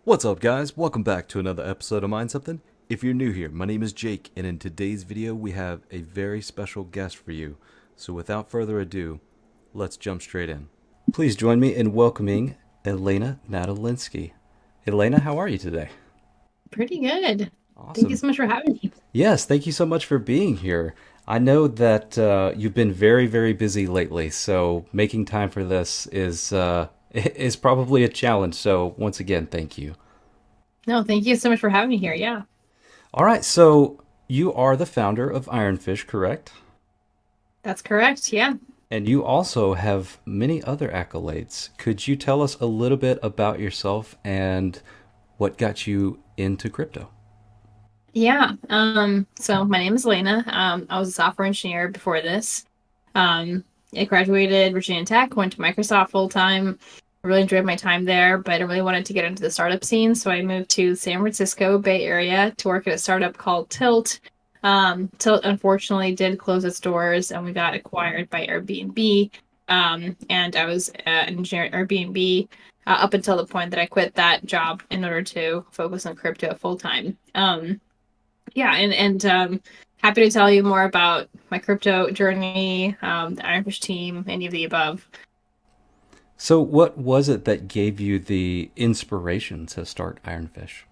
What's up, guys? Welcome back to another episode of Mind Something. If you're new here, my name is Jake, and in today's video, we have a very special guest for you. So without further ado, let's jump straight in. Please join me in welcoming Elena Nadolinski. Elena, how are you today? Pretty good. Thank you Awesome. so much for having me. Yes, thank you so much for being here. I know that you've been very, very busy lately, so making time for this is probably a challenge. So once again, thank you. No, thank you so much for having me here. Yeah, All right, so you are the founder of Ironfish, correct? that's correct. Yeah. And you also have many other accolades. Could you tell us a little bit about yourself and what got you into crypto? Yeah. So my name is Elena. I was a software engineer before this. I graduated Virginia Tech, went to Microsoft full time. Really enjoyed my time there, but I really wanted to get into the startup scene. So I moved to San Francisco Bay Area to work at a startup called Tilt. Tilt unfortunately did close its doors and we got acquired by Airbnb. And I was an engineer at Airbnb up until the point that I quit that job in order to focus on crypto full time. Yeah, and happy to tell you more about my crypto journey, the Ironfish team, any of the above. So, what was it that gave you the inspiration to start Ironfish?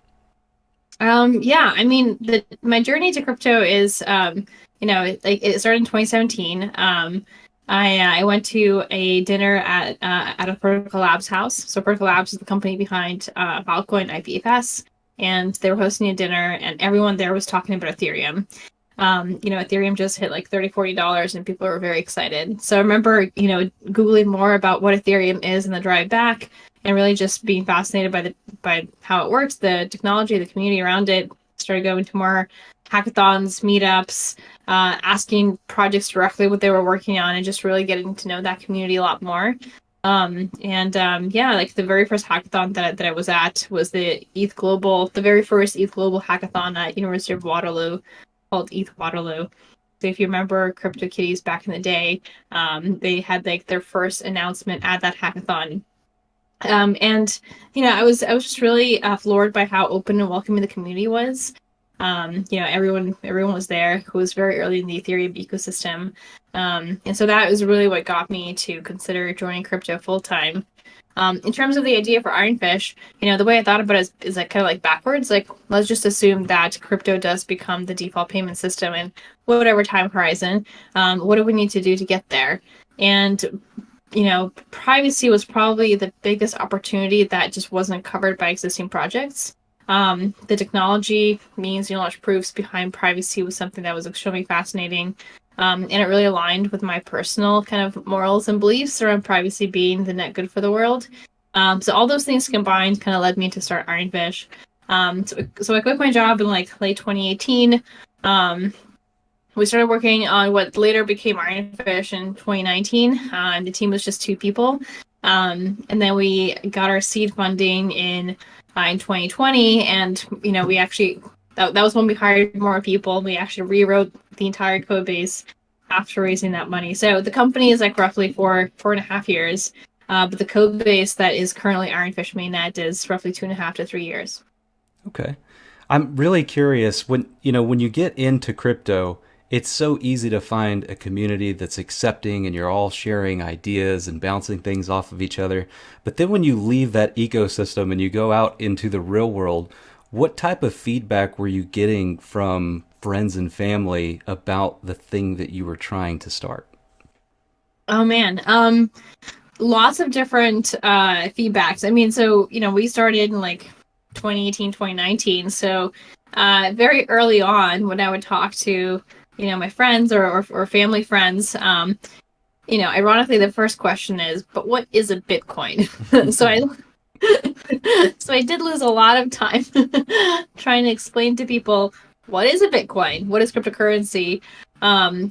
Yeah, I mean, the my journey to crypto is, it started in 2017. I went to a dinner at a Protocol Labs house. So Protocol Labs is the company behind Filecoin IPFS, and they were hosting a dinner, and everyone there was talking about Ethereum. Ethereum just hit like $30-$40 and people were very excited. So I remember, Googling more about what Ethereum is and the drive back and really just being fascinated by how it works, the technology, the community around it. Started going to more hackathons, meetups, asking projects directly what they were working on and just really getting to know that community a lot more. Yeah, like the very first hackathon that I was at was the very first ETH Global hackathon at University of Waterloo called ETH Waterloo. So if you remember CryptoKitties back in the day, they had like their first announcement at that hackathon. And I was just really floored by how open and welcoming the community was. Everyone was there who was very early in the Ethereum ecosystem. And so that was really what got me to consider joining crypto full time. In terms of the idea for Ironfish, the way I thought about it is like kind of like backwards. Like, let's just assume that crypto does become the default payment system in whatever time horizon. What do we need to do to get there? And privacy was probably the biggest opportunity that just wasn't covered by existing projects. The technology means knowledge proofs behind privacy was something that was extremely fascinating. And it really aligned with my personal kind of morals and beliefs around privacy being the net good for the world. So all those things combined kind of led me to start Ironfish. So I quit my job in like late 2018. We started working on what later became Ironfish in 2019. And the team was just two people. And then we got our seed funding in 2020, and we actually that was when we hired more people. We actually rewrote the entire code base after raising that money. So the company is like roughly 4.5 years, but the code base that is currently Ironfish Mainnet is roughly 2.5 to 3 years. Okay. I'm really curious when you get into crypto, it's so easy to find a community that's accepting and you're all sharing ideas and bouncing things off of each other. But then when you leave that ecosystem and you go out into the real world, what type of feedback were you getting from friends and family about the thing that you were trying to start? Oh man, lots of different feedbacks. I mean, so we started in like 2018, 2019. So very early on, when I would talk to my friends or family friends, ironically, the first question is, "But what is a Bitcoin?" so I so I did lose a lot of time trying to explain to people what is a Bitcoin, what is cryptocurrency.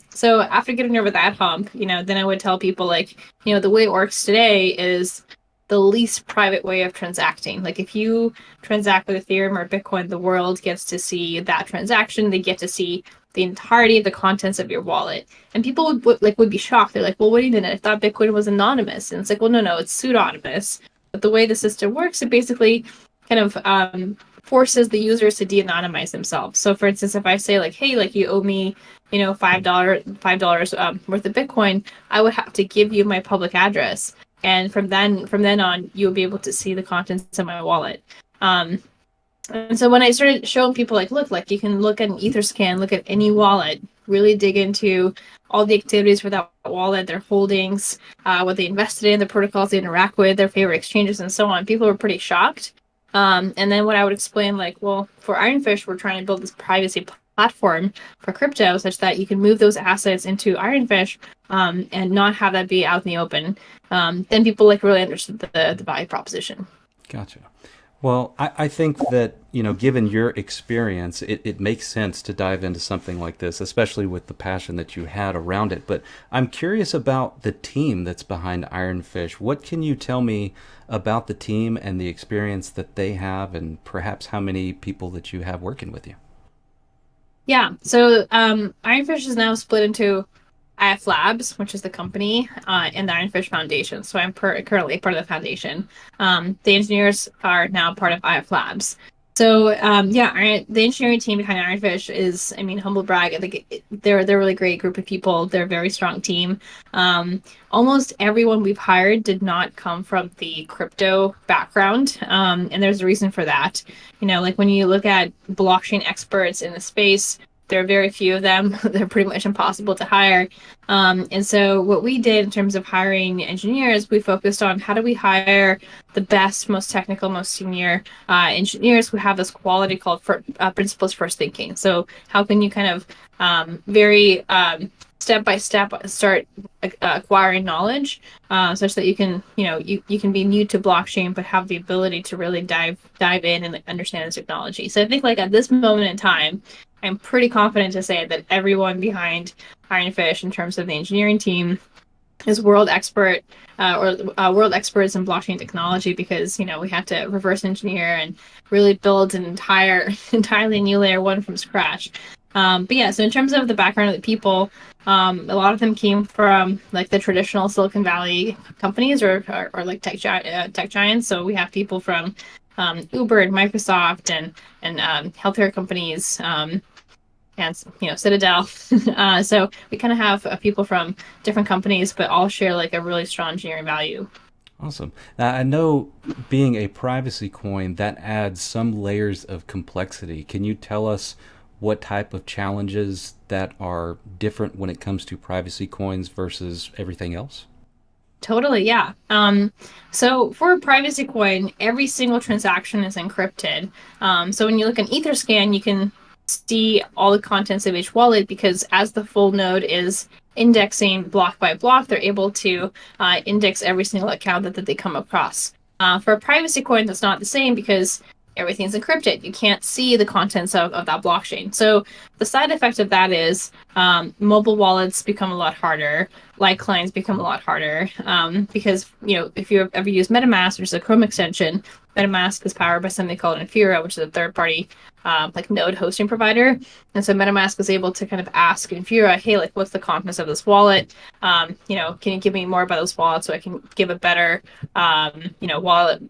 So after getting over that hump, then I would tell people like, the way it works today is the least private way of transacting. Like if you transact with Ethereum or Bitcoin, the world gets to see that transaction. They get to see the entirety of the contents of your wallet. And people would be shocked. They're like, well, wait a minute, I thought Bitcoin was anonymous. And it's like, well, no, it's pseudonymous. But the way the system works, it basically kind of forces the users to de-anonymize themselves. So for instance, if I say like, hey, like you owe me, $5 worth of Bitcoin, I would have to give you my public address. And from then on, you'll be able to see the contents of my wallet. And so when I started showing people like, look, like you can look at an Etherscan, look at any wallet, really dig into all the activities for that wallet, their holdings, what they invested in, the protocols they interact with, their favorite exchanges, and so on. People were pretty shocked. And then when I would explain, like, well, for Ironfish, we're trying to build this privacy platform for crypto such that you can move those assets into Ironfish and not have that be out in the open. Then people like really understood the value proposition. Gotcha. Well, I think that, given your experience, it makes sense to dive into something like this, especially with the passion that you had around it. But I'm curious about the team that's behind Ironfish. What can you tell me about the team and the experience that they have, and perhaps how many people that you have working with you? Yeah, so Ironfish is now split into IF Labs, which is the company, and the Ironfish Foundation. So I'm currently part of the foundation. The engineers are now part of IF Labs. So the engineering team behind Ironfish is, I mean, humble brag. I think they're a really great group of people. They're a very strong team. Almost everyone we've hired did not come from the crypto background, and there's a reason for that. Like when you look at blockchain experts in the space, there are very few of them. They're pretty much impossible to hire. And so what we did in terms of hiring engineers, we focused on how do we hire the best, most technical, most senior engineers who have this quality called principles first thinking. So how can you kind of very step by step start acquiring knowledge such that you can you can be new to blockchain but have the ability to really dive in and understand the technology. So I think like at this moment in time, I'm pretty confident to say that everyone behind Ironfish in terms of the engineering team is world expert or world experts in blockchain technology, because we had to reverse engineer and really build an entirely new layer one from scratch. But yeah, so in terms of the background of the people, a lot of them came from like the traditional Silicon Valley companies or like tech giants. So we have people from Uber and Microsoft and healthcare companies. And Citadel. So we kind of have people from different companies, but all share like a really strong engineering value. Awesome. Now, I know being a privacy coin, that adds some layers of complexity. Can you tell us what type of challenges that are different when it comes to privacy coins versus everything else? Totally, yeah. So for a privacy coin, every single transaction is encrypted. So when you look at Etherscan, you can see all the contents of each wallet, because as the full node is indexing block by block, they're able to index every single account that they come across. For a privacy coin, that's not the same because everything's encrypted. You can't see the contents of that blockchain. So the side effect of that is mobile wallets become a lot harder. Like clients become a lot harder because, if you ever use MetaMask, which is a Chrome extension, MetaMask is powered by something called Infura, which is a third-party like node hosting provider. And so MetaMask is able to kind of ask Infura, hey, like, what's the contents of this wallet? Can you give me more about this wallet so I can give a better, wallet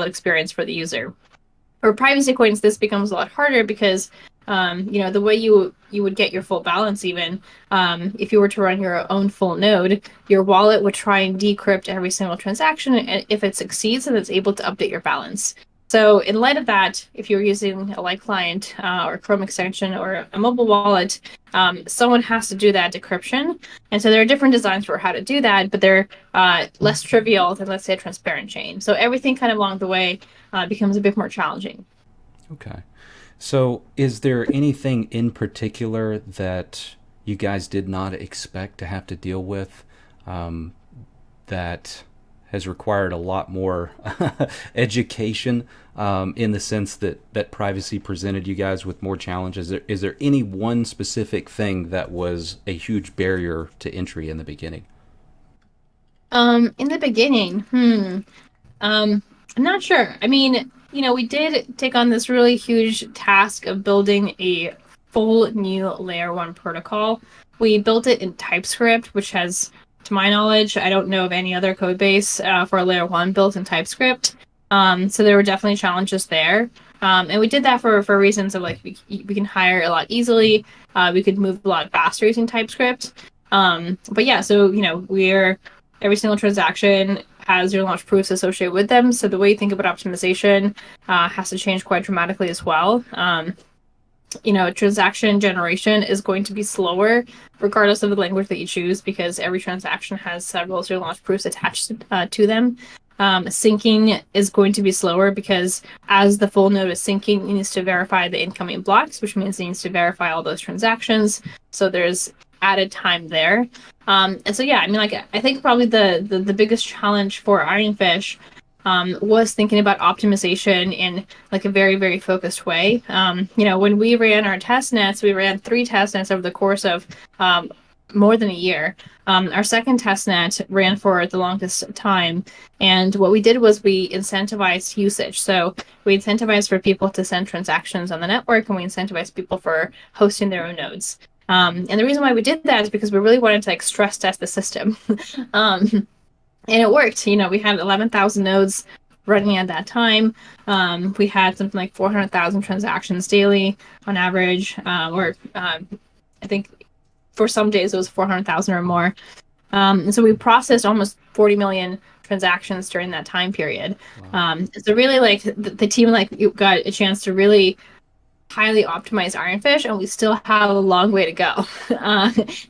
experience for the user? For privacy coins, this becomes a lot harder because the way you would get your full balance, even if you were to run your own full node, your wallet would try and decrypt every single transaction, and if it succeeds, then it's able to update your balance. So in light of that, if you're using a light client or Chrome extension or a mobile wallet, someone has to do that decryption. And so there are different designs for how to do that, but they're less trivial than, let's say, a transparent chain. So everything kind of along the way becomes a bit more challenging. Okay. So, is there anything in particular that you guys did not expect to have to deal with that has required a lot more education in the sense that privacy presented you guys with more challenges? Is there any one specific thing that was a huge barrier to entry in the beginning? In the beginning, I'm not sure. I mean, we did take on this really huge task of building a full new layer one protocol. We built it in TypeScript, which has, to my knowledge, I don't know of any other code base for a layer one built in TypeScript. So there were definitely challenges there. And we did that for reasons of like we can hire a lot easily. We could move a lot faster using TypeScript. But yeah, so we're every single transaction has zero knowledge proofs associated with them. So the way you think about optimization has to change quite dramatically as well. Transaction generation is going to be slower regardless of the language that you choose because every transaction has several zero knowledge proofs attached to them. Syncing is going to be slower because as the full node is syncing, it needs to verify the incoming blocks, which means it needs to verify all those transactions. So there's added time there. And so yeah, I mean, like I think probably the biggest challenge for Ironfish was thinking about optimization in like a very, very focused way. When we ran our test nets, we ran 3 test nets over the course of more than a year. Our second test net ran for the longest time. And what we did was we incentivized usage. So we incentivized for people to send transactions on the network, and we incentivized people for hosting their own nodes. And the reason why we did that is because we really wanted to like stress test the system. And it worked. We had 11,000 nodes running at that time. We had something like 400,000 transactions daily on average, I think for some days it was 400,000 or more. And so we processed almost 40 million transactions during that time period. Wow. So really, like the team, like you got a chance to really highly optimized Ironfish, and we still have a long way to go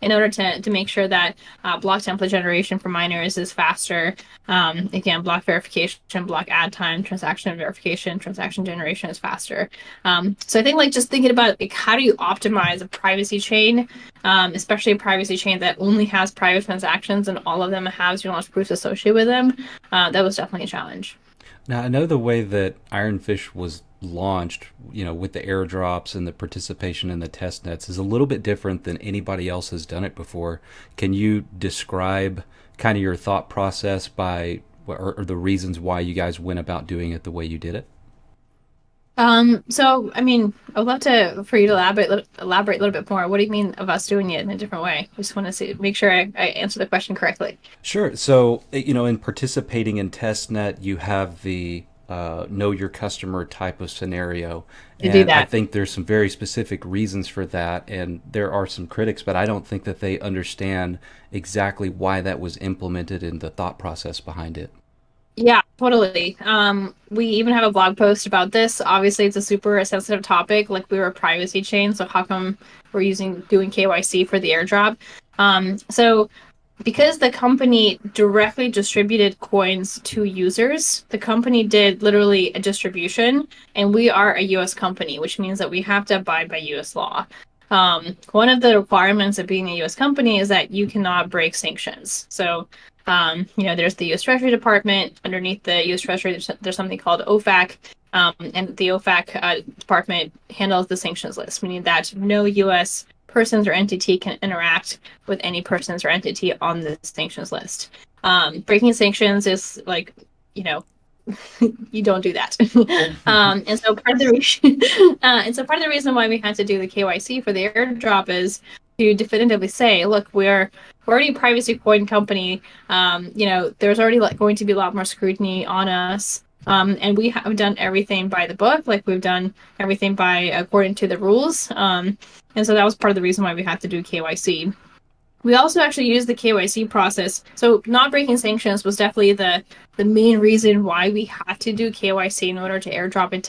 in order to make sure that block template generation for miners is faster. Again, block verification, block add time, transaction verification, transaction generation is faster. So I think like just thinking about like how do you optimize a privacy chain, especially a privacy chain that only has private transactions and all of them have zero knowledge proofs associated with them, that was definitely a challenge. Now, I know the way that Ironfish was launched, with the airdrops and the participation in the test nets is a little bit different than anybody else has done it before. Can you describe kind of your thought process or the reasons why you guys went about doing it the way you did it? So I mean, I would love for you to elaborate a little bit more. What do you mean of us doing it in a different way? I just want to make sure I answer the question correctly. Sure. So, in participating in testnet, you have the know your customer type of scenario. To do And I that. think there's some very specific reasons for that. And there are some critics, but I don't think that they understand exactly why that was implemented and the thought process behind it. Yeah, totally. We even have a blog post about this. Obviously, it's a super sensitive topic. Like we were a privacy chain, so how come we're doing KYC for the airdrop? So because the company directly distributed coins to users, the company did literally a distribution, and we are a US company, which means that we have to abide by US law. One of the requirements of being a US company is that you cannot break sanctions. So, there's the US Treasury Department. Underneath the US Treasury, there's something called OFAC. And the OFAC department handles the sanctions list, meaning that no US persons or entity can interact with any persons or entity on the sanctions list. Breaking sanctions is like, you don't do that. And so part of the reason why we had to do the KYC for the airdrop is to definitively say, look, we're already a privacy coin company. There's already going to be a lot more scrutiny on us. And we have done everything by the book, like we've done everything according to the rules. And so that was part of the reason why we had to do KYC. We also actually used the KYC process. So not breaking sanctions was definitely the main reason why we had to do KYC in order to airdrop it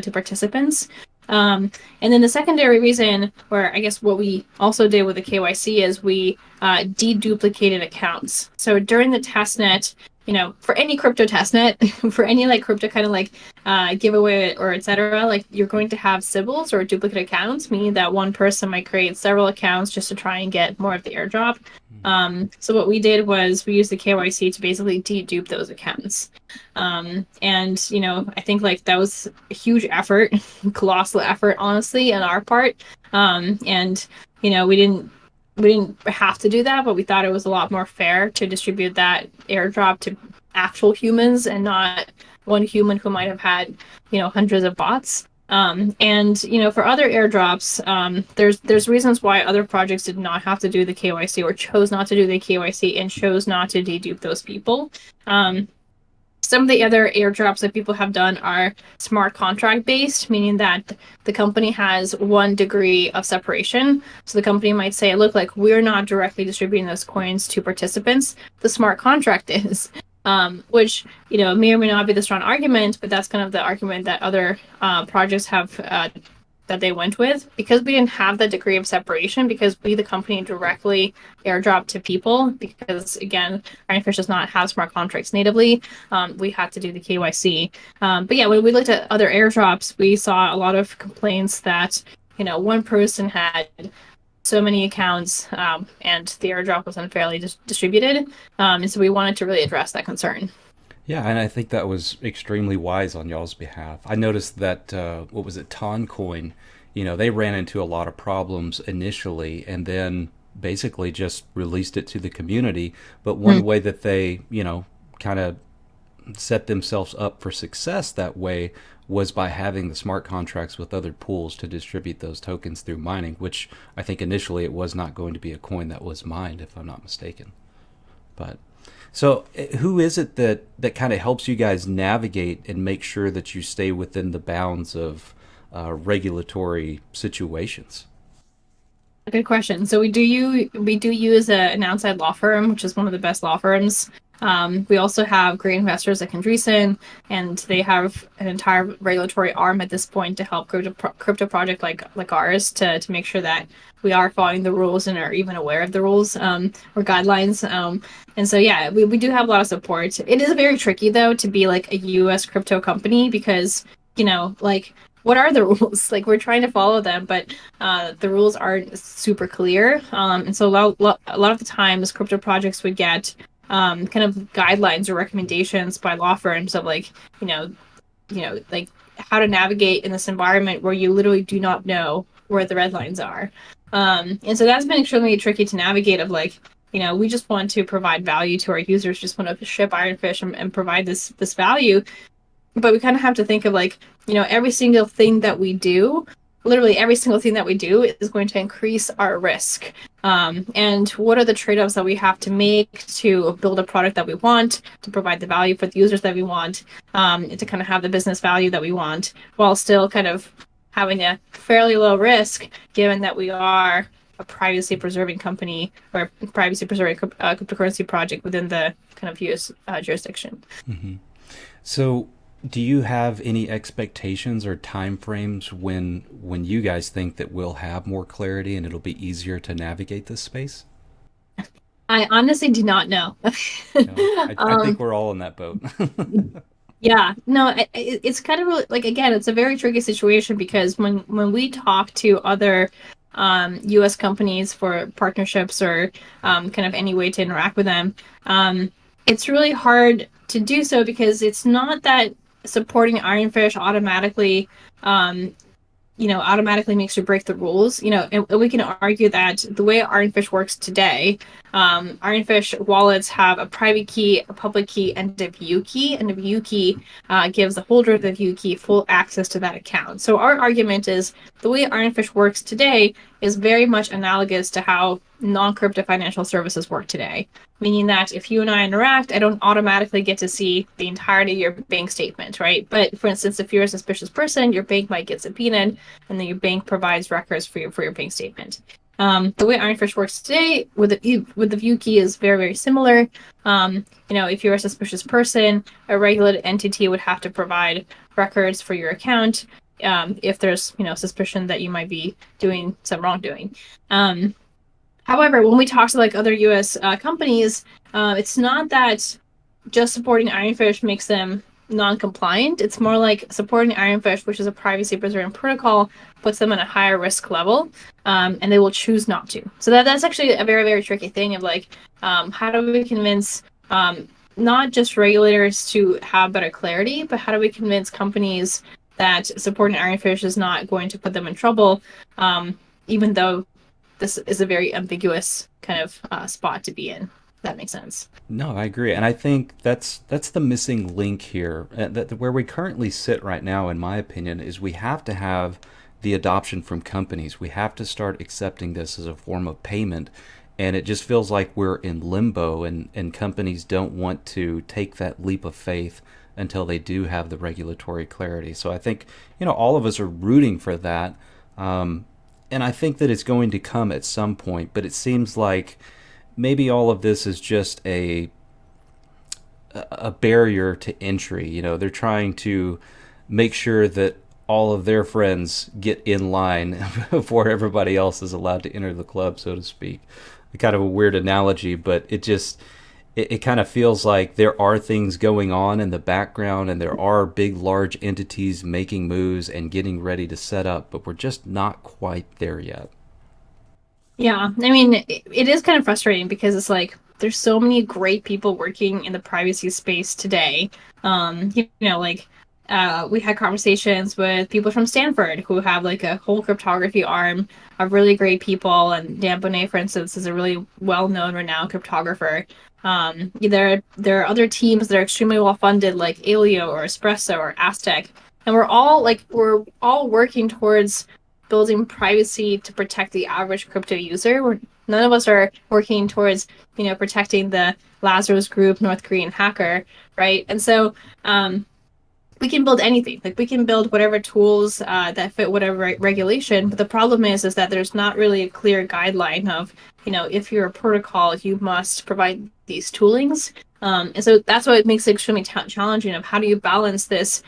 to participants. And then the secondary reason, where I guess what we also did with the KYC, is we deduplicated accounts. So during the testnet, for any crypto testnet, for any like crypto kind of like giveaway or etc., like you're going to have sybils or duplicate accounts, meaning that one person might create several accounts just to try and get more of the airdrop. So what we did was we used the KYC to basically dedupe those accounts. And I think like that was a huge effort, colossal effort, honestly, on our part. And we didn't have to do that, but we thought it was a lot more fair to distribute that airdrop to actual humans and not one human who might have had, hundreds of bots. For other airdrops, there's reasons why other projects did not have to do the KYC or chose not to do the KYC and chose not to dedupe those people. Some of the other airdrops that people have done are smart contract based, meaning that the company has 1 degree of separation. So the company might say, look, like we're not directly distributing those coins to participants. The smart contract is. Which may or may not be the strong argument, but that's kind of the argument that other projects have that they went with, because we didn't have that degree of separation, because we, the company, directly airdrop to people, because again, Ironfish does not have smart contracts natively. We had to do the KYC. But yeah, when we looked at other airdrops, we saw a lot of complaints that, one person had so many accounts, and the airdrop was unfairly distributed. And so we wanted to really address that concern. Yeah, and I think that was extremely wise on y'all's behalf. I noticed that what was it, Toncoin? They ran into a lot of problems initially, and then basically just released it to the community. But one way that they, kind of set themselves up for success that way was by having the smart contracts with other pools to distribute those tokens through mining, which I think initially it was not going to be a coin that was mined, if I'm not mistaken. But so, who is it that kind of helps you guys navigate and make sure that you stay within the bounds of regulatory situations? Good question. So we do use an outside law firm, which is one of the best law firms. We also have great investors like Andreessen, and they have an entire regulatory arm at this point to help crypto project like ours to make sure that we are following the rules and are even aware of the rules, or guidelines. And so yeah, we do have a lot of support. It is very tricky though to be like a U.S. crypto company, because like, what are the rules? Like, we're trying to follow them, but the rules aren't super clear. And so a lot of the times, crypto projects would get kind of guidelines or recommendations by law firms of like, like how to navigate in this environment where you literally do not know where the red lines are. And so that's been extremely tricky to navigate. Of like, we just want to provide value to our users, just want to ship Ironfish and provide this value. But we kind of have to think of like, every single thing that we do, literally every single thing that we do is going to increase our risk. And what are the trade-offs that we have to make to build a product that we want, to provide the value for the users that we want, to kind of have the business value that we want, while still kind of having a fairly low risk, given that we are a privacy preserving company, or privacy preserving cryptocurrency project within the kind of US jurisdiction. Mm-hmm. So do you have any expectations or time frames when you guys think that we'll have more clarity and it'll be easier to navigate this space? I honestly do not know. I think we're all in that boat. Yeah, no, it's kind of really, like, again, it's a very tricky situation, because when we talk to other U.S. companies for partnerships, or kind of any way to interact with them, it's really hard to do so, because it's not that supporting Ironfish automatically automatically makes you break the rules. And we can argue that the way Ironfish works today, Ironfish wallets have a private key, a public key, and a view key. And the view key gives the holder of the view key full access to that account. So our argument is the way Ironfish works today is very much analogous to how non-crypto financial services work today. Meaning that if you and I interact, I don't automatically get to see the entirety of your bank statement, right? But for instance, if you're a suspicious person, your bank might get subpoenaed, and then your bank provides records for your bank statement. The way Ironfish works today with the view key is very, very similar. If you're a suspicious person, a regulated entity would have to provide records for your account if there's suspicion that you might be doing some wrongdoing. However, when we talk to like other U.S. Companies, it's not that just supporting Ironfish makes them non-compliant. It's more like supporting Ironfish, which is a privacy-preserving protocol, puts them on a higher risk level, and they will choose not to. So that's actually a very, very tricky thing of like, how do we convince not just regulators to have better clarity, but how do we convince companies that supporting Ironfish is not going to put them in trouble, even though this is a very ambiguous kind of spot to be in. That makes sense. No, I agree, and I think that's the missing link here. That where we currently sit right now, in my opinion, is we have to have the adoption from companies. We have to start accepting this as a form of payment, And it just feels like we're in limbo, and companies don't want to take that leap of faith until they do have the regulatory clarity. So I think, all of us are rooting for that. And I think that it's going to come at some point, but it seems like maybe all of this is just a barrier to entry. They're trying to make sure that all of their friends get in line before everybody else is allowed to enter the club, so to speak. Kind of a weird analogy, but it kind of feels like there are things going on in the background, and there are big, large entities making moves and getting ready to set up, but we're just not quite there yet. Yeah, I mean, it is kind of frustrating because it's like there's so many great people working in the privacy space today. We had conversations with people from Stanford who have like a whole cryptography arm of really great people, and Dan Bonnet, for instance, is a really well-known, renowned cryptographer. There are other teams that are extremely well funded, like Alio or Espresso or Aztec, and we're all working towards building privacy to protect the average crypto user. None of us are working towards, protecting the Lazarus Group North Korean hacker, right? And so we can build anything. Like we can build whatever tools that fit whatever regulation. But the problem is that there's not really a clear guideline of, if you're a protocol, you must provide these toolings. And so that's what makes it extremely challenging of how do you balance this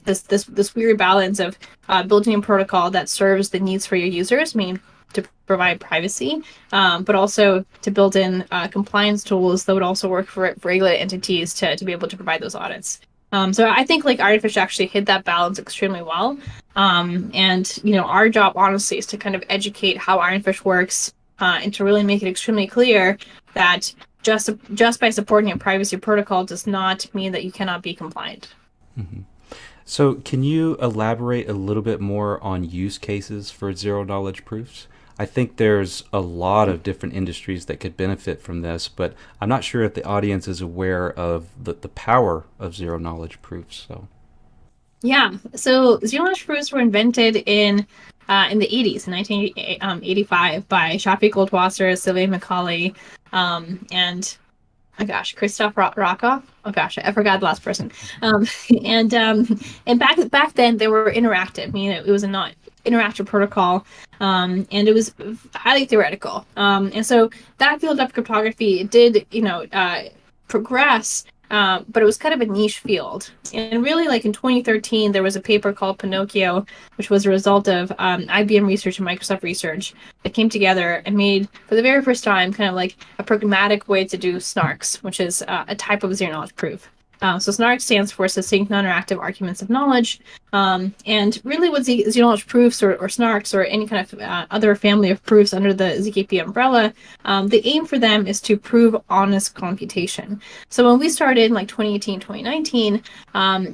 this weird balance of building a protocol that serves the needs for your users, meaning to provide privacy, but also to build in compliance tools that would also work for regulated entities to be able to provide those audits. So I think like Ironfish actually hit that balance extremely well. And our job honestly is to kind of educate how Ironfish works and to really make it extremely clear that just by supporting a privacy protocol does not mean that you cannot be compliant. Mm-hmm. So can you elaborate a little bit more on use cases for zero knowledge proofs? I think there's a lot of different industries that could benefit from this, but I'm not sure if the audience is aware of the power of zero knowledge proofs. Yeah, so zero knowledge proofs were invented in the 80s, in 1985, by Shafi Goldwasser, Sylvain Macaulay, and oh gosh, Christoph Rockoff. Oh gosh, I forgot the last person. And and back then they were interactive, meaning it was a not interactive protocol, and it was highly theoretical. And so that field of cryptography did, progress. But it was kind of a niche field. And really, like in 2013, there was a paper called Pinocchio, which was a result of IBM research and Microsoft research that came together and made, for the very first time, kind of like a pragmatic way to do SNARKs, which is a type of zero knowledge proof. So SNARK stands for Succinct Non-Interactive Arguments of Knowledge. And really what zero knowledge proofs or SNARKs or any kind of other family of proofs under the ZKP umbrella, the aim for them is to prove honest computation. So when we started in like 2018, 2019,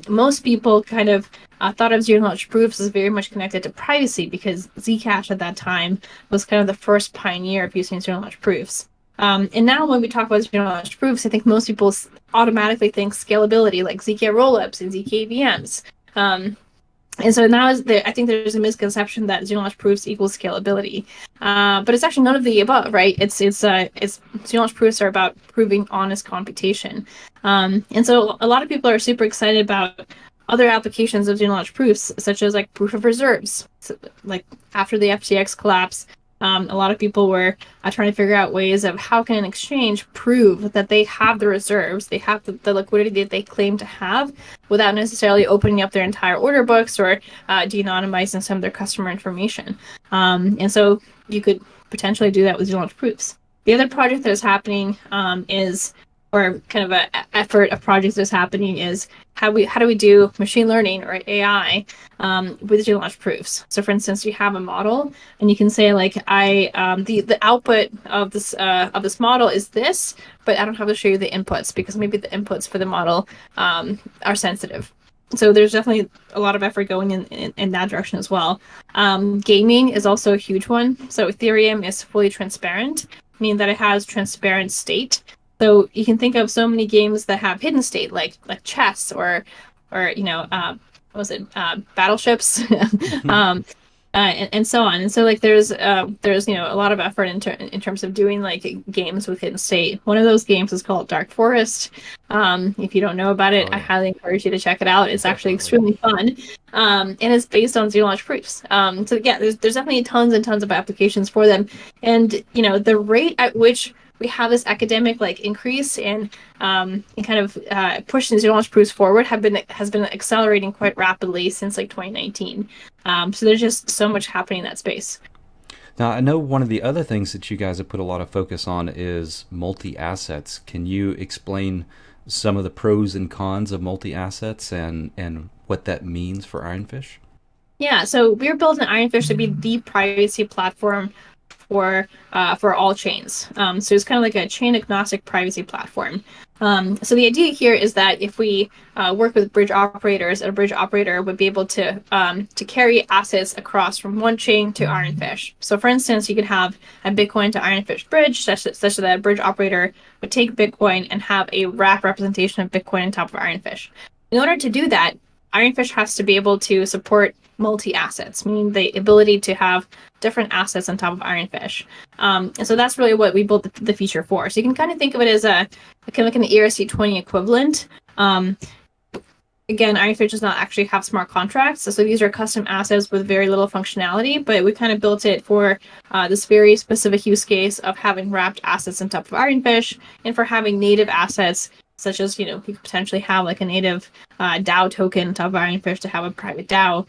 most people kind of thought of zero knowledge proofs as very much connected to privacy because Zcash at that time was kind of the first pioneer of using zero knowledge proofs. And now when we talk about zero knowledge proofs, I think most people automatically think scalability, like ZK rollups and ZK VMs. And so now I think there's a misconception that zero knowledge proofs equals scalability, but it's actually none of the above, right? It's zero knowledge proofs are about proving honest computation, and so a lot of people are super excited about other applications of zero knowledge proofs, such as like proof of reserves. So, like after the FTX collapse, a lot of people were trying to figure out ways of how can an exchange prove that they have the reserves, they have the liquidity that they claim to have, without necessarily opening up their entire order books or de-anonymizing some of their customer information. And so you could potentially do that with zero knowledge proofs. The other project that is happening or kind of an effort of projects that's happening is how do we do machine learning or AI with zero knowledge proofs. So for instance, you have a model and you can say like the output of this model is this, but I don't have to show you the inputs because maybe the inputs for the model are sensitive. So there's definitely a lot of effort going in that direction as well. Gaming is also a huge one. So Ethereum is fully transparent, meaning that it has transparent state. So you can think of so many games that have hidden state, like chess or what was it, battleships. and so on. And so like there's a lot of effort in terms of doing like games with hidden state. One of those games is called Dark Forest. If you don't know about it, Oh I yeah, highly encourage you to check it out. It's actually definitely. extremely fun, and it's based on zero knowledge proofs. So yeah, there's definitely tons and tons of applications for them, and the rate at which we have this academic like increase and kind of pushing zero knowledge proofs forward has been accelerating quite rapidly since like 2019. So there's just so much happening in that space. Now, I know one of the other things that you guys have put a lot of focus on is multi assets. Can you explain some of the pros and cons of multi assets and what that means for Ironfish? Yeah, so we're building Ironfish to be the privacy platform for all chains. So it's kind of like a chain agnostic privacy platform. So the idea here is that if we work with bridge operators, a bridge operator would be able to carry assets across from one chain to Ironfish. So for instance, you could have a Bitcoin to Ironfish bridge, such that a bridge operator would take Bitcoin and have a wrap representation of Bitcoin on top of Ironfish. In order to do that, Ironfish has to be able to support multi-assets, meaning the ability to have different assets on top of Ironfish. And so that's really what we built the feature for. So you can kind of think of it as a kind of like an ERC20 equivalent. Again, Ironfish does not actually have smart contracts, so these are custom assets with very little functionality, but we kind of built it for this very specific use case of having wrapped assets on top of Ironfish and for having native assets such as, you could potentially have like a native DAO token on top of Ironfish to have a private DAO,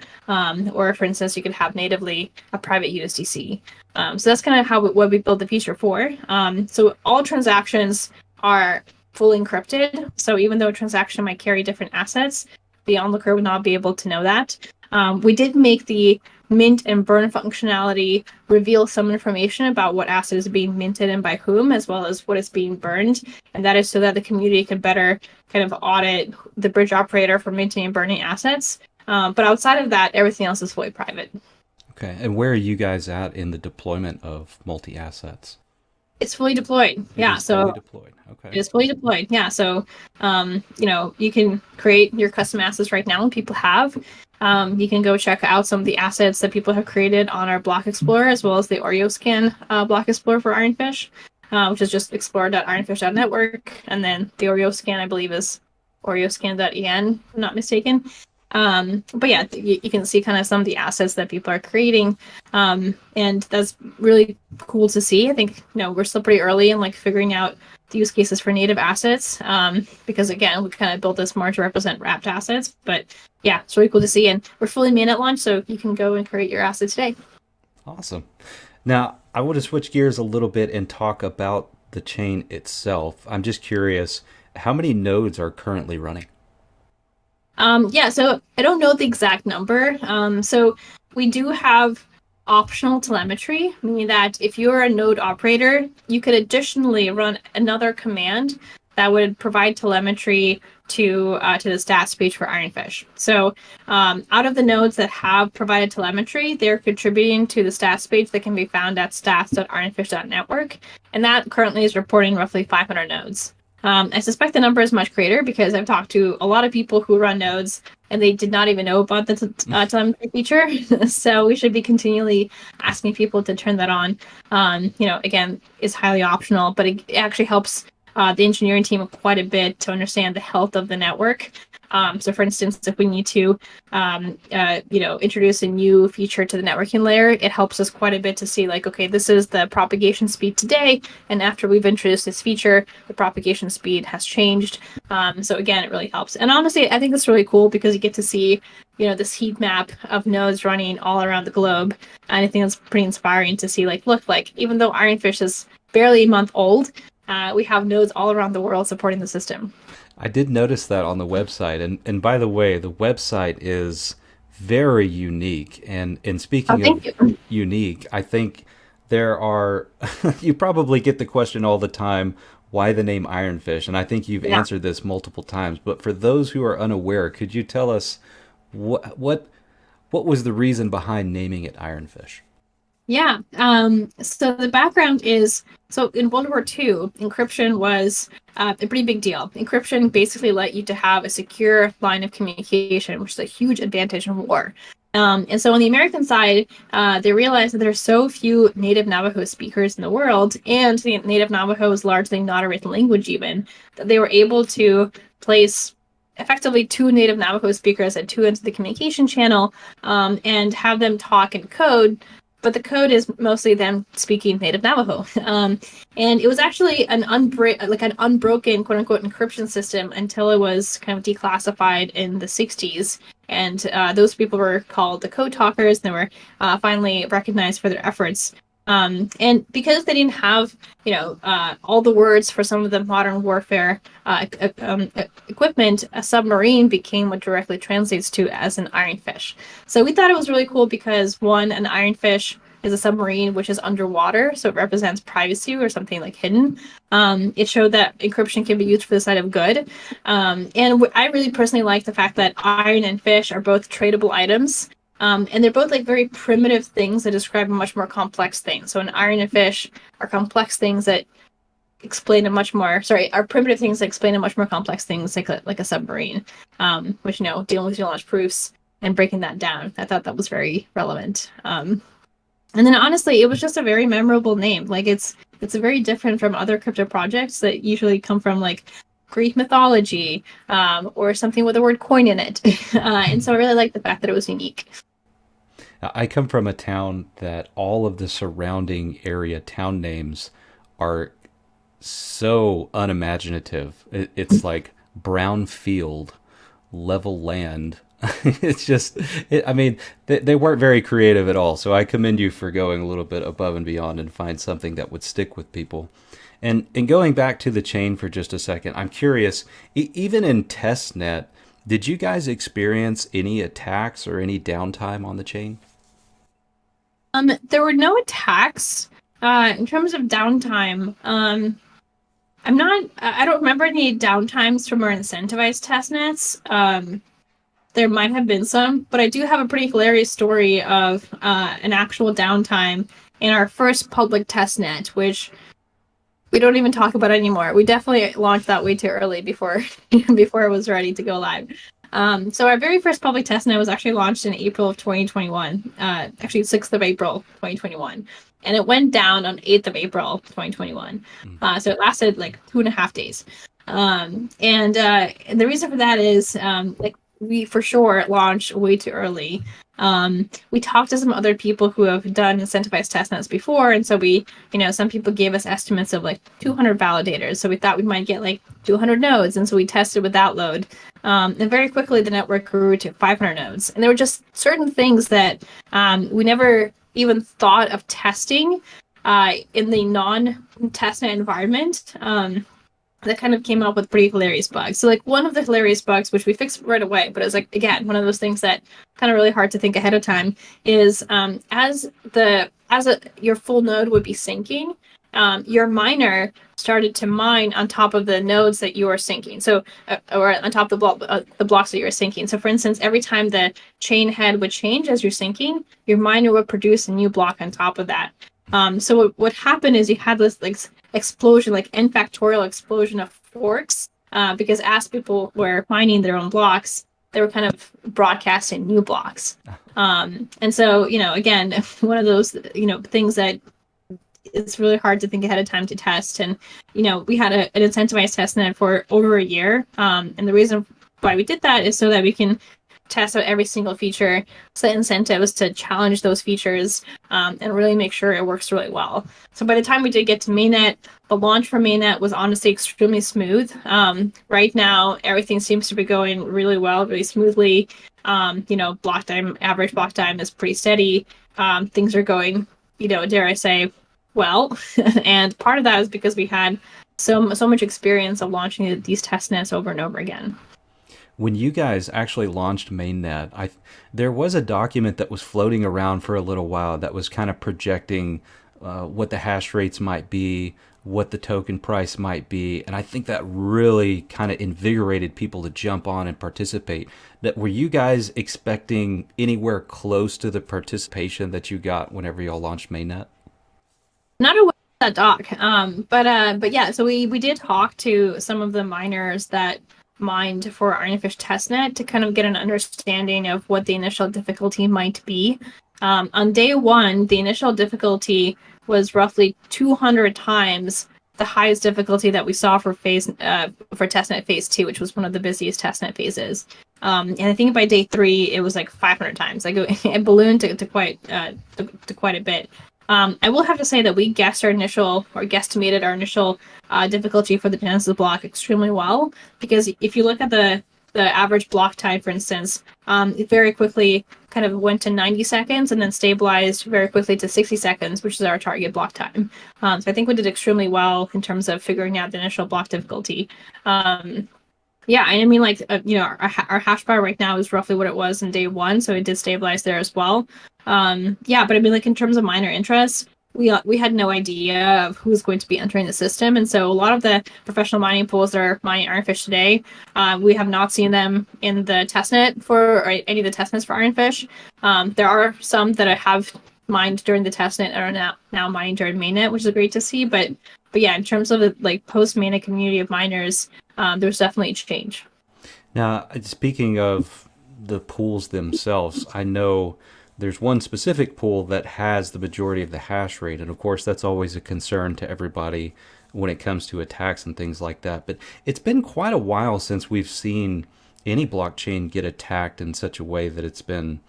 or for instance, you could have natively a private USDC. So that's kind of what we built the feature for. So all transactions are fully encrypted. So even though a transaction might carry different assets, the onlooker would not be able to know that. We did make the mint and burn functionality reveal some information about what asset is being minted and by whom, as well as what is being burned. And that is so that the community can better kind of audit the bridge operator for minting and burning assets. But outside of that, everything else is fully private. Okay, and where are you guys at in the deployment of multi assets? It's fully deployed. It Yeah. is fully So deployed. Okay. it is fully deployed. Yeah. So, you can create your custom assets right now, and people have. You can go check out some of the assets that people have created on our Block Explorer, as well as the Oreo Scan Block Explorer for Ironfish, which is just explore.ironfish.network. And then the Oreo Scan, I believe, is oreoscan.en, if I'm not mistaken. But yeah, you can see kind of some of the assets that people are creating. And that's really cool to see. I think, we're still pretty early in like figuring out the use cases for native assets. Because again, we kind of built this more to represent wrapped assets, but yeah, it's really cool to see. And we're fully mainnet launch, so you can go and create your asset today. Awesome. Now, I want to switch gears a little bit and talk about the chain itself. I'm just curious, how many nodes are currently running? Yeah, so I don't know the exact number. So we do have optional telemetry, meaning that if you're a node operator, you could additionally run another command that would provide telemetry to the stats page for Ironfish. So out of the nodes that have provided telemetry, they're contributing to the stats page that can be found at stats.ironfish.network, and that currently is reporting roughly 500 nodes. I suspect the number is much greater because I've talked to a lot of people who run nodes and they did not even know about the telemetry feature. So we should be continually asking people to turn that on. Again, it's highly optional, but it actually helps the engineering team quite a bit to understand the health of the network. So for instance, if we need to, introduce a new feature to the networking layer, it helps us quite a bit to see like, okay, this is the propagation speed today. And after we've introduced this feature, the propagation speed has changed. So again, it really helps. And honestly, I think it's really cool because you get to see, this heat map of nodes running all around the globe. And I think it's pretty inspiring to see look, even though Ironfish is barely a month old, we have nodes all around the world supporting the system. I did notice that on the website. And by the way, the website is very unique. And Oh, speaking thank of you. unique, I think there are, you probably get the question all the time, why the name Ironfish? And I think you've Yeah. answered this multiple times. But for those who are unaware, could you tell us what was the reason behind naming it Ironfish? Yeah. So the background is so in World War II, encryption was a pretty big deal. Encryption basically let you to have a secure line of communication, which is a huge advantage in war. And so on the American side, they realized that there's so few native Navajo speakers in the world, and the native Navajo is largely not a written language even, that they were able to place effectively two native Navajo speakers at two ends of the communication channel, and have them talk in code, but the code is mostly them speaking native Navajo. And it was actually an unbroken quote unquote encryption system until it was kind of declassified in the 60s. And those people were called the code talkers, and they were finally recognized for their efforts. And because they didn't have, all the words for some of the modern warfare equipment, a submarine became what directly translates to as an ironfish. So we thought it was really cool because one, an ironfish is a submarine which is underwater, so it represents privacy or something like hidden. It showed that encryption can be used for the side of good. And I really personally like the fact that iron and fish are both tradable items. And they're both like very primitive things that describe a much more complex thing. So an iron and fish are complex things that explain a much more, are primitive things that explain a much more complex things like a submarine, which, dealing with launch proofs and breaking that down. I thought that was very relevant. And then honestly, it was just a very memorable name. Like it's very different from other crypto projects that usually come from like Greek mythology, or something with the word coin in it. And so I really like the fact that it was unique. I come from a town that all of the surrounding area town names are so unimaginative. It's like brown field, level land. It's just, I mean, they weren't very creative at all. So I commend you for going a little bit above and beyond and find something that would stick with people. And going back to the chain for just a second, I'm curious, even in testnet, did you guys experience any attacks or any downtime on the chain? There were no attacks. In terms of downtime, I don't remember any downtimes from our incentivized testnets. There might have been some, but I do have a pretty hilarious story of an actual downtime in our first public testnet, which we don't even talk about anymore. We definitely launched that way too early before before it was ready to go live. So our very first public testnet was actually launched in April of 2021, actually 6th of April 2021, and it went down on 8th of April 2021. So it lasted like 2.5 days. And the reason for that is like we for sure launched way too early. We talked to some other people who have done incentivized testnets before, and so some people gave us estimates of like 200 validators. So we thought we might get like 200 nodes, and so we tested without load. And very quickly, the network grew to 500 nodes, and there were just certain things that we never even thought of testing in the non-testnet environment. That kind of came up with pretty hilarious bugs. So like one of the hilarious bugs, which we fixed right away, but it's like, again, one of those things that kind of really hard to think ahead of time, is your full node would be syncing, your miner started to mine on top of the nodes that you are syncing. So, or on top of the blocks that you're syncing. So for instance, every time the chain head would change as you're syncing, your miner would produce a new block on top of that. So what happened is you had this like explosion, like n factorial explosion of forks, because as people were mining their own blocks, they were kind of broadcasting new blocks. And so, again, one of those, things that it's really hard to think ahead of time to test. And, we had an incentivized testnet for over a year. And the reason why we did that is so that we can test out every single feature, set incentives to challenge those features, and really make sure it works really well. So by the time we did get to mainnet, the launch for mainnet was honestly extremely smooth. Right now, everything seems to be going really well, really smoothly. Average block time is pretty steady. Things are going, dare I say, well. And part of that is because we had so much experience of launching these testnets over and over again. When you guys actually launched mainnet, there was a document that was floating around for a little while that was kind of projecting what the hash rates might be, what the token price might be, and I think that really kind of invigorated people to jump on and participate. Were you guys expecting anywhere close to the participation that you got whenever y'all launched mainnet? Not aware of that doc, but yeah. So we did talk to some of the miners that mined for Ironfish testnet to kind of get an understanding of what the initial difficulty might be. On day one, the initial difficulty was roughly 200 times the highest difficulty that we saw for testnet phase 2, which was one of the busiest testnet phases. And I think by day 3, it was like 500 times. Like it ballooned to quite a bit. I will have to say that we guesstimated our initial difficulty for the Genesis block extremely well, because if you look at the average block time, for instance, it very quickly kind of went to 90 seconds and then stabilized very quickly to 60 seconds, which is our target block time. So I think we did extremely well in terms of figuring out the initial block difficulty. Yeah, I mean, like, our hash bar right now is roughly what it was in day 1, so it did stabilize there as well. Yeah, but I mean, like, in terms of miner interest, we had no idea of who's going to be entering the system, and so a lot of the professional mining pools that are mining Ironfish today, we have not seen them in the testnet or any of the testnets for Ironfish. There are some that I have mined during the testnet and are now mining during mainnet, which is great to see. But yeah, in terms of the like post mainnet community of miners, there's definitely a change. Now, speaking of the pools themselves, I know there's one specific pool that has the majority of the hash rate, and of course, that's always a concern to everybody when it comes to attacks and things like that. But it's been quite a while since we've seen any blockchain get attacked in such a way that it's been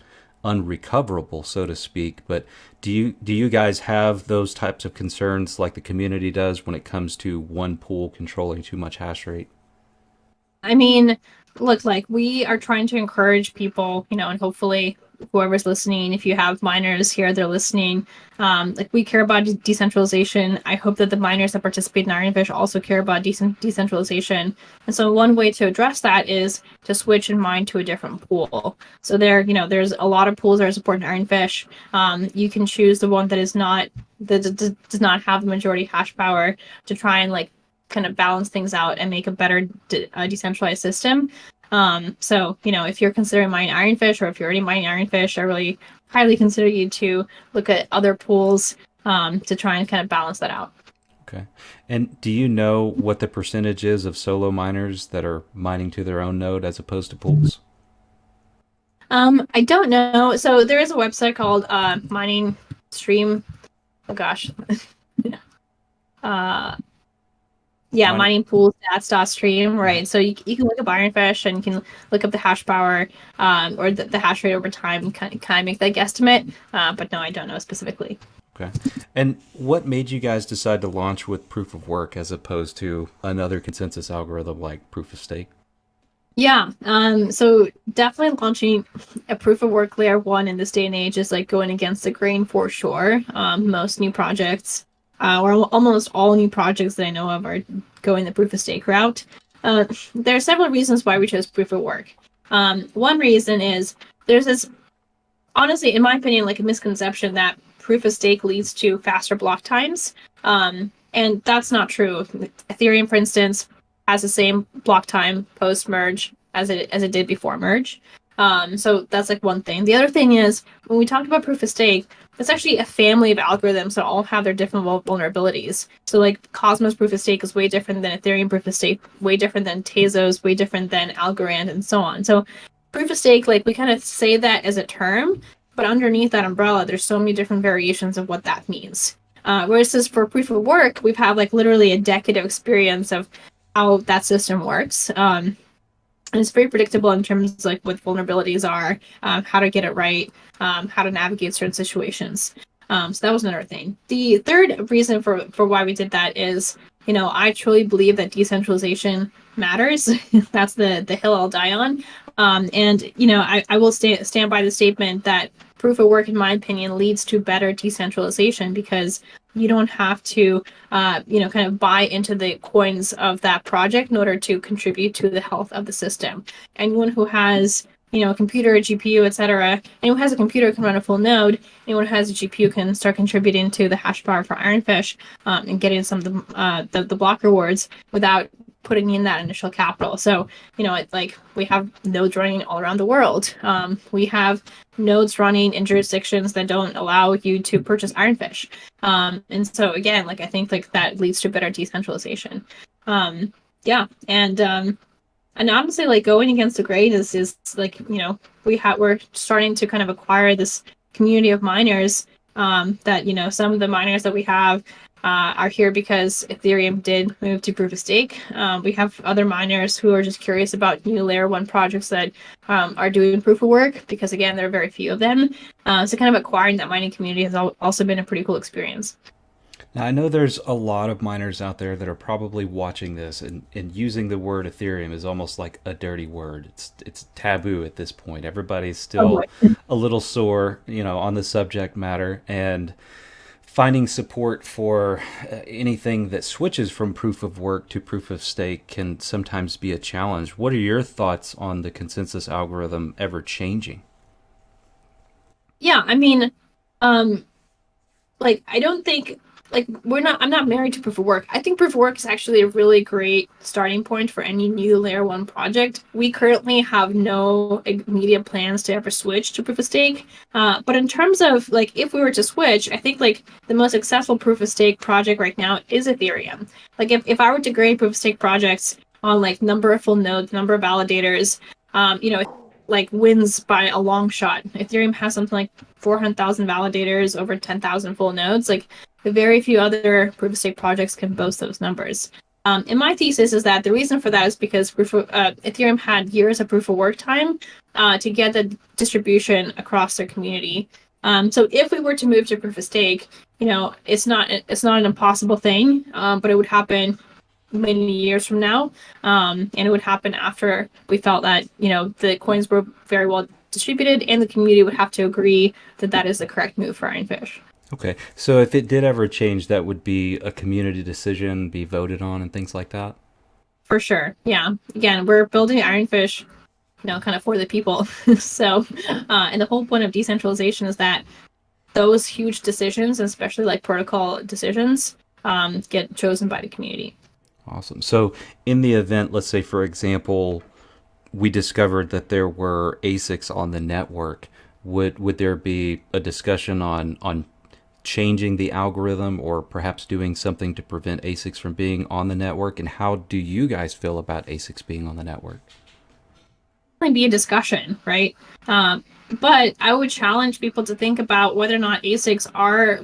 unrecoverable, so to speak. But do you guys have those types of concerns like the community does when it comes to one pool controlling too much hash rate? I mean, look, like we are trying to encourage people, and hopefully whoever's listening, if you have miners here, they're listening. Like we care about decentralization. I hope that the miners that participate in Ironfish also care about decentralization. And so one way to address that is to switch and mine to a different pool. So there's a lot of pools that are supporting Ironfish. You can choose the one that does not have the majority hash power to try and like kind of balance things out and make a better decentralized system. So, if you're considering mining Ironfish or if you're already mining Ironfish, I really highly consider you to look at other pools to try and kind of balance that out. Okay. And do you know what the percentage is of solo miners that are mining to their own node as opposed to pools? I don't know. So there is a website called Mining Stream. Oh gosh. Yeah, mining pool stats.stream, right? So you can look up Ironfish and you can look up the hash power or the hash rate over time and kind of make that guesstimate. But no, I don't know specifically. Okay. And what made you guys decide to launch with proof of work as opposed to another consensus algorithm like proof of stake? Yeah, so definitely launching a proof of work layer 1 in this day and age is like going against the grain for sure. Most new projects or almost all new projects that I know of are going the proof of stake route. There are several reasons why we chose proof of work. One reason is there's this, honestly, in my opinion, like a misconception that proof of stake leads to faster block times. And that's not true. Ethereum, for instance, has the same block time post merge as it did before merge. So that's like one thing. The other thing is when we talked about proof of stake, it's actually a family of algorithms that all have their different vulnerabilities. So like Cosmos proof of stake is way different than Ethereum proof of stake, way different than Tezos, way different than Algorand, and so on. So proof of stake, like we kind of say that as a term, but underneath that umbrella, there's so many different variations of what that means. Whereas for proof of work, we've had like literally a decade of experience of how that system works. And it's very predictable in terms of like what vulnerabilities are, how to get it right, how to navigate certain situations. So that was another thing. The third reason for why we did that is, I truly believe that decentralization matters. That's the hill I'll die on. And I will stand by the statement that proof of work, in my opinion, leads to better decentralization because you don't have to, kind of buy into the coins of that project in order to contribute to the health of the system. Anyone who has, a computer, a GPU, etc., anyone who has a computer can run a full node. Anyone who has a GPU can start contributing to the hash power for Ironfish and getting some of the block rewards without putting in that initial capital. So, it's like we have nodes running all around the world. We have nodes running in jurisdictions that don't allow you to purchase Ironfish. And so again, I think that leads to better decentralization. Yeah. And And honestly, like going against the grain is like, we're starting to kind of acquire this community of miners, that, some of the miners that we have are here because Ethereum did move to proof of stake. We have other miners who are just curious about new layer one projects that are doing proof of work, because again, there are very few of them. So kind of acquiring that mining community has also been a pretty cool experience. Now, I know there's a lot of miners out there that are probably watching this, and using the word Ethereum is almost like a dirty word. It's taboo at this point. Everybody's Oh still boy. a little sore, on the subject matter, and finding support for anything that switches from proof of work to proof of stake can sometimes be a challenge. What are your thoughts on the consensus algorithm ever changing? Yeah, I mean, um, like I don't think like I'm not married to proof of work. I think proof of work is actually a really great starting point for any new layer one project. We currently have no immediate plans to ever switch to proof of stake. But in terms of like if we were to switch, I think like the most successful proof of stake project right now is Ethereum. Like if I were to grade proof of stake projects on like number of full nodes, number of validators, like wins by a long shot. Ethereum has something like 400,000 validators, over 10,000 full nodes. Like very few other proof of stake projects can boast those numbers. And my thesis is that the reason for that is because Ethereum had years of proof of work time to get the distribution across their community. So if we were to move to proof of stake, it's not an impossible thing, but it would happen many years from now, and it would happen after we felt that the coins were very well distributed, and the community would have to agree that that is the correct move for Ironfish. Okay, so if it did ever change, that would be a community decision, be voted on, and things like that. For sure, yeah. Again, we're building Ironfish, kind of for the people. So, and the whole point of decentralization is that those huge decisions, especially like protocol decisions, get chosen by the community. Awesome. So, in the event, let's say, for example, we discovered that there were ASICs on the network, would there be a discussion on changing the algorithm, or perhaps doing something to prevent ASICs from being on the network? And how do you guys feel about ASICs being on the network? Be a discussion, right? But I would challenge people to think about whether or not ASICs are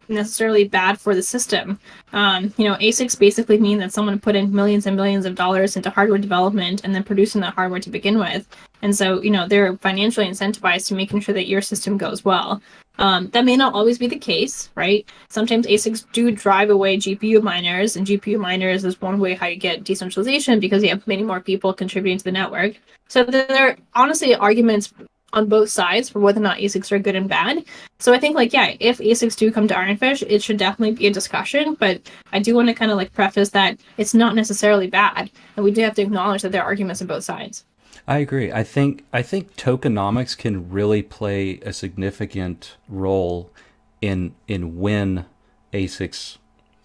necessarily bad for the system. ASICs basically mean that someone put in millions and millions of dollars into hardware development and then producing that hardware to begin with. And so, they're financially incentivized to making sure that your system goes well. That may not always be the case, right? Sometimes ASICs do drive away GPU miners, and GPU miners is one way how you get decentralization, because you have many more people contributing to the network. So there are honestly arguments on both sides for whether or not ASICs are good and bad. So I think if ASICs do come to Ironfish, it should definitely be a discussion. But I do want to kind of preface that it's not necessarily bad, and we do have to acknowledge that there are arguments on both sides. I agree. I think tokenomics can really play a significant role in when ASICs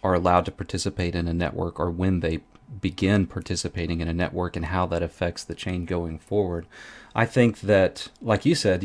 are allowed to participate in a network, or when they begin participating in a network, and how that affects the chain going forward. I think that, like you said,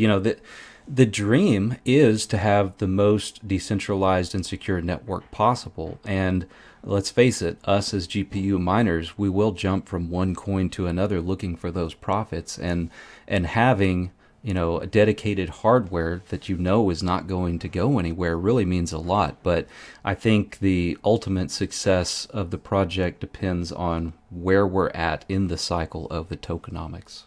the dream is to have the most decentralized and secure network possible. And let's face it, us as GPU miners, we will jump from one coin to another looking for those profits, and having a dedicated hardware that is not going to go anywhere really means a lot. But I think the ultimate success of the project depends on where we're at in the cycle of the tokenomics.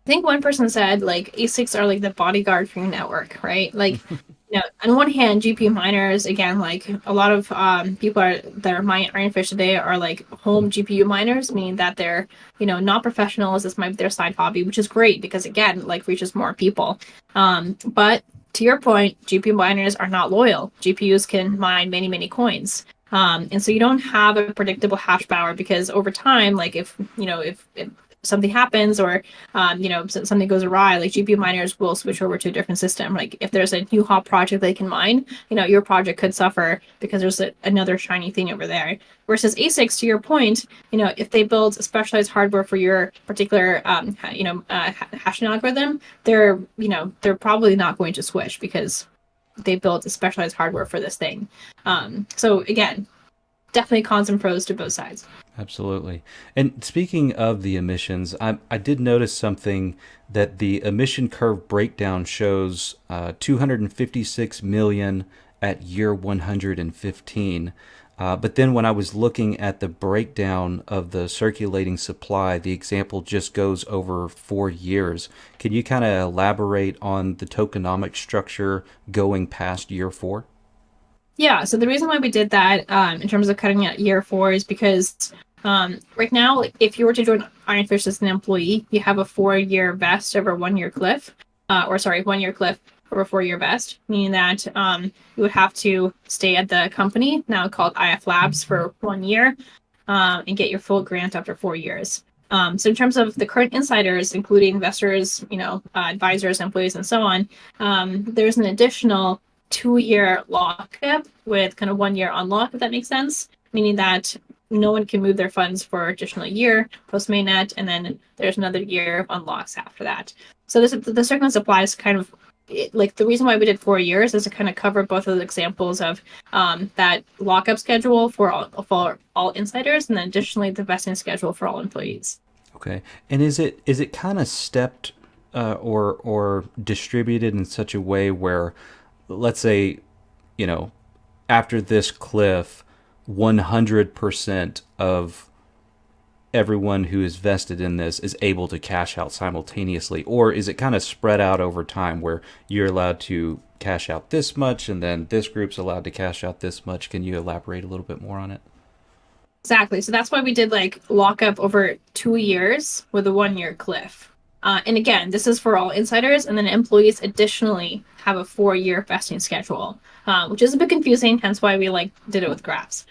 I think one person said ASICs are like the bodyguard for your network, right? On one hand, GPU miners, again, like a lot of people that are mining Ironfish today are like home GPU miners, meaning that they're not professionals. This might be their side hobby, which is great because again, reaches more people. But to your point, GPU miners are not loyal. GPUs can mine many many coins. And so you don't have a predictable hash power, because over time, if something happens, or something goes awry, GPU miners will switch over to a different system. Like if there's a new hot project they can mine, your project could suffer because there's another shiny thing over there. Versus ASICs, to your point, if they build specialized hardware for your particular hashing algorithm, they're probably not going to switch because they built a specialized hardware for this thing. So again, definitely cons and pros to both sides. Absolutely. And speaking of the emissions, I did notice something that the emission curve breakdown shows 256 million at year 115. But then when I was looking at the breakdown of the circulating supply, the example just goes over 4 years. Can you kind of elaborate on the tokenomic structure going past year 4? Yeah, so the reason why we did that in terms of cutting at year 4 is because right now, like, if you were to join Ironfish as an employee, you have a 4-year vest over 1-year cliff, or sorry, 1-year cliff over 4-year vest, meaning that you would have to stay at the company, now called IF Labs, for 1 year and get your full grant after 4 years. So in terms of the current insiders, including investors, advisors, employees, and so on, there's an additional 2-year lockup with kind of 1 year unlock, if that makes sense, meaning that no one can move their funds for additional year post mainnet, and then there's another year of unlocks after that. So the circumstance applies kind of like the reason why we did 4 years is to kind of cover both of the examples of that lockup schedule for all insiders, and then additionally the vesting schedule for all employees. Okay. And is it kind of stepped or distributed in such a way where, let's say, after this cliff, 100% of everyone who is vested in this is able to cash out simultaneously? Or is it kind of spread out over time where you're allowed to cash out this much and then this group's allowed to cash out this much? Can you elaborate a little bit more on it? Exactly. So that's why we did like lockup over 2 years with a 1-year cliff. And again, this is for all insiders, and then employees additionally have a 4-year vesting schedule, which is a bit confusing. Hence why we did it with graphs.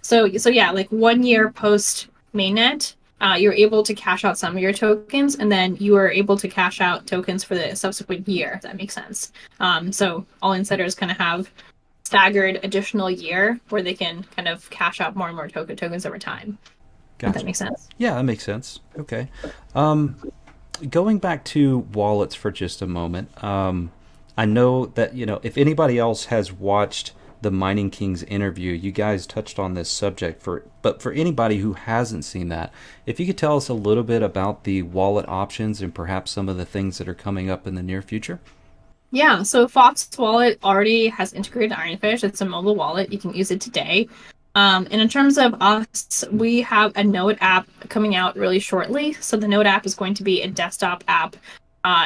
So yeah, like 1 year post mainnet, you're able to cash out some of your tokens, and then you are able to cash out tokens for the subsequent year, if that makes sense. So all insiders kind of have staggered additional year where they can kind of cash out more and more tokens over time. Gotcha. If that makes sense. Yeah, that makes sense. Okay. Going back to wallets for just a moment, I know that, if anybody else has watched the Mining Kings interview, you guys touched on this subject, but for anybody who hasn't seen that, if you could tell us a little bit about the wallet options and perhaps some of the things that are coming up in the near future. Yeah, so Fox Wallet already has integrated Ironfish. It's a mobile wallet. You can use it today. And in terms of us, we have a Node app coming out really shortly. So the Node app is going to be a desktop app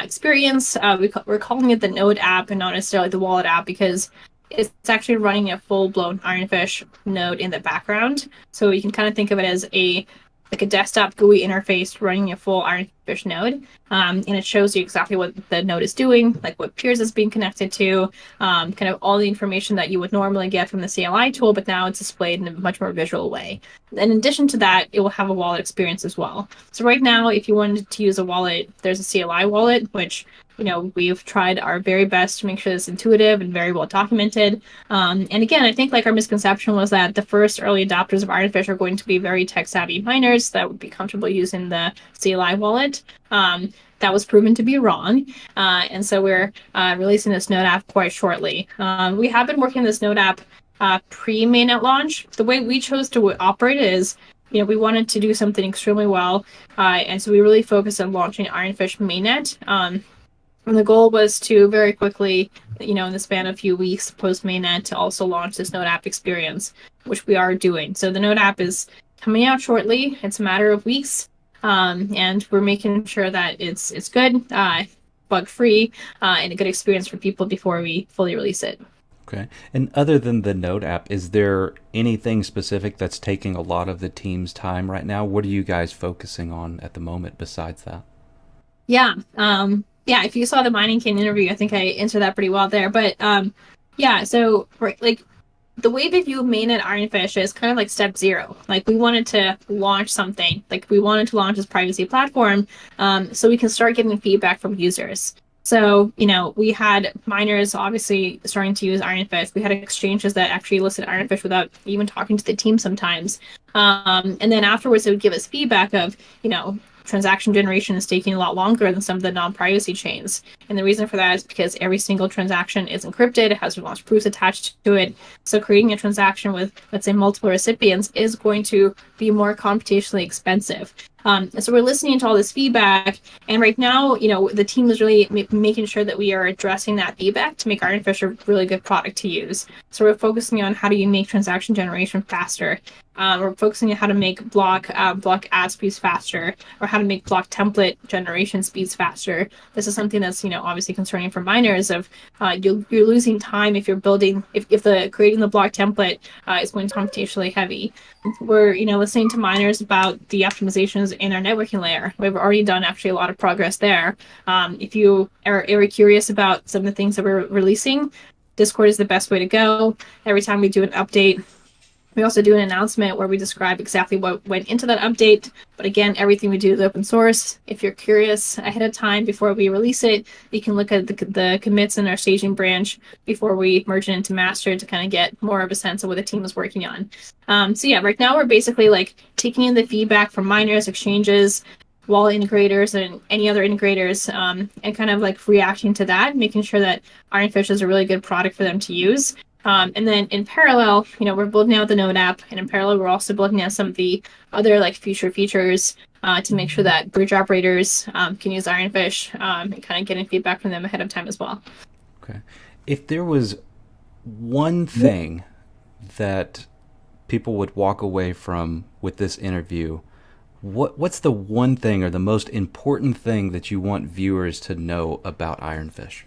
experience. We're calling it the Node app and not necessarily the wallet app because it's actually running a full-blown Ironfish node in the background. So you can kind of think of it as a desktop GUI interface running a full Ironfish node. And it shows you exactly what the node is doing, like what peers it's being connected to, kind of all the information that you would normally get from the CLI tool, but now it's displayed in a much more visual way. And in addition to that, it will have a wallet experience as well. So right now, if you wanted to use a wallet, there's a CLI wallet, which we've tried our very best to make sure it's intuitive and very well documented. And again, I think our misconception was that the first early adopters of Ironfish are going to be very tech-savvy miners that would be comfortable using the CLI wallet. That was proven to be wrong. And so we're releasing this Node app quite shortly. We have been working this Node app pre-mainnet launch. The way we chose to operate it is, we wanted to do something extremely well. And so we really focused on launching Ironfish mainnet. And the goal was to very quickly, in the span of a few weeks post mainnet, to also launch this Node app experience, which we are doing. So the Node app is coming out shortly. It's a matter of weeks, and we're making sure that it's good, bug-free, and a good experience for people before we fully release it. Okay. And other than the Node app, is there anything specific that's taking a lot of the team's time right now? What are you guys focusing on at the moment besides that? Yeah. Yeah, if you saw the Mining King interview, I think I answered that pretty well there. But yeah, so the way they view mainnet Ironfish is kind of like step 0. We wanted to launch something. We wanted to launch this privacy platform so we can start getting feedback from users. So, we had miners obviously starting to use Ironfish. We had exchanges that actually listed Ironfish without even talking to the team sometimes. And then afterwards, they would give us feedback of, transaction generation is taking a lot longer than some of the non-privacy chains. And the reason for that is because every single transaction is encrypted, it has lost proofs attached to it. So creating a transaction with, let's say, multiple recipients is going to be more computationally expensive. And so we're listening to all this feedback, and right now, the team is really making sure that we are addressing that feedback to make Ironfish a really good product to use. So we're focusing on how do you make transaction generation faster. We're focusing on how to make block add speeds faster, or how to make block template generation speeds faster. This is something that's obviously concerning for miners. Of you're losing time if you're building if the creating the block template is going to be computationally heavy. We're listening to miners about the optimizations in our networking layer. We've already done actually a lot of progress there. If you are curious about some of the things that we're releasing, Discord is the best way to go. Every time we do an update, we also do an announcement where we describe exactly what went into that update. But again, everything we do is open source. If you're curious ahead of time before we release it, you can look at the commits in our staging branch before we merge it into master to kind of get more of a sense of what the team is working on. So yeah, right now we're basically like taking in the feedback from miners, exchanges, wallet integrators, and any other integrators, and kind of like reacting to that, making sure that Ironfish is a really good product for them to use. And then in parallel, we're building out the Node app, and in parallel, we're also building out some of the other like future features to make sure that bridge operators can use Ironfish, and kind of getting feedback from them ahead of time as well. Okay. If there was one thing that people would walk away from with this interview, what's the one thing or the most important thing that you want viewers to know about Ironfish?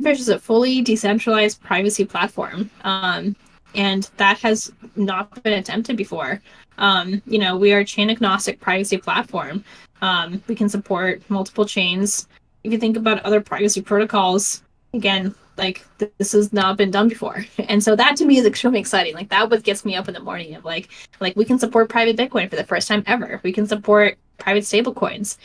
Fish is a fully decentralized privacy platform, and that has not been attempted before. We are a chain agnostic privacy platform. We can support multiple chains. If you think about other privacy protocols, again, like this has not been done before, and so that to me is extremely exciting. Like that what gets me up in the morning of like we can support private Bitcoin for the first time ever. We can support private stablecoins.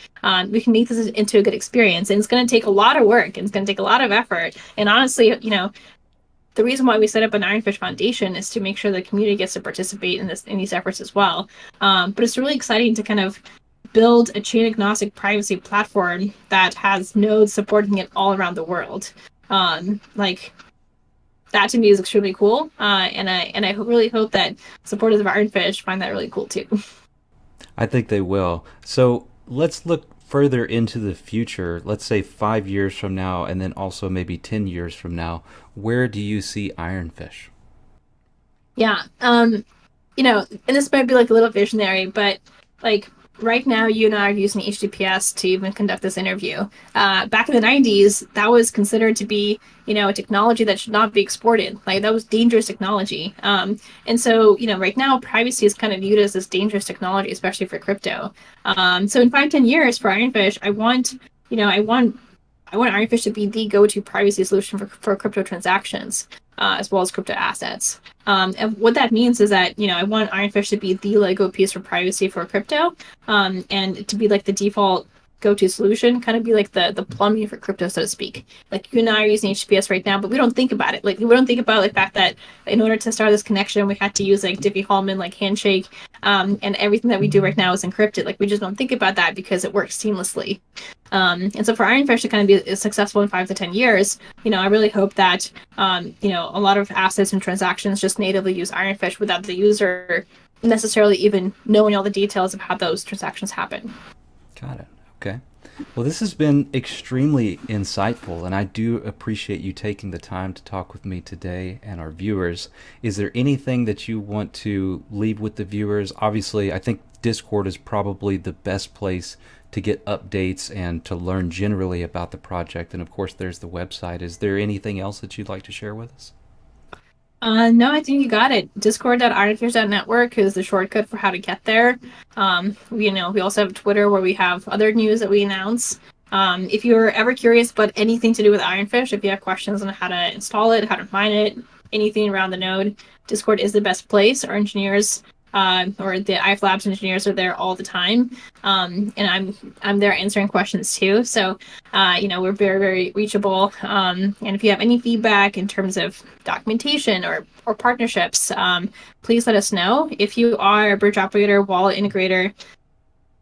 We can make this into a good experience, and it's going to take a lot of work, and it's going to take a lot of effort. And honestly, the reason why we set up an Ironfish Foundation is to make sure the community gets to participate in these efforts as well. But it's really exciting to kind of build a chain agnostic privacy platform that has nodes supporting it all around the world. Like that to me is extremely cool, and I really hope that supporters of Ironfish find that really cool too. I think they will. So let's look further into the future. Let's say 5 years from now, and then also maybe 10 years from now. Where do you see Ironfish? Yeah, and this might be like a little visionary, but like right now, you and I are using HTTPS to even conduct this interview. Back in the 90s, that was considered to be, a technology that should not be exported. Like that was dangerous technology. And so, right now, privacy is kind of viewed as this dangerous technology, especially for crypto. So in 5-10 years for Ironfish, I want Ironfish to be the go-to privacy solution for crypto transactions, as well as crypto assets. And what that means is that, I want Ironfish to be the Lego piece for privacy for crypto, and to be like the default go-to solution, kind of be like the plumbing for crypto, so to speak. Like you and I are using HTTPS right now, but we don't think about it. Like we don't think about the fact that in order to start this connection, we had to use like Diffie-Hellman, like handshake, and everything that we do right now is encrypted. Like we just don't think about that because it works seamlessly. And so for Ironfish to kind of be successful in 5 to 10 years, I really hope that, a lot of assets and transactions just natively use Ironfish without the user necessarily even knowing all the details of how those transactions happen. Got it. Okay. Well, this has been extremely insightful, and I do appreciate you taking the time to talk with me today and our viewers. Is there anything that you want to leave with the viewers? Obviously, I think Discord is probably the best place to get updates and to learn generally about the project. And of course, there's the website. Is there anything else that you'd like to share with us? No, I think you got it. Discord.ironfish.network is the shortcut for how to get there. We also have Twitter where we have other news that we announce. If you're ever curious about anything to do with Ironfish, if you have questions on how to install it, how to mine it, anything around the node, Discord is the best place. Our engineers, or the IF Labs engineers, are there all the time, and I'm there answering questions too. So, we're very, very reachable. And if you have any feedback in terms of documentation or partnerships, please let us know. If you are a bridge operator, wallet integrator,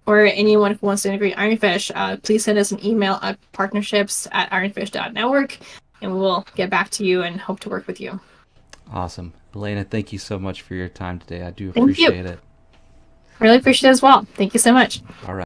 or anyone who wants to integrate Ironfish, please send us an email at partnerships@ironfish.network, and we will get back to you and hope to work with you. Awesome. Elena, thank you so much for your time today. I do Thank you. appreciate it. Really appreciate it as well. Thank you so much. All right.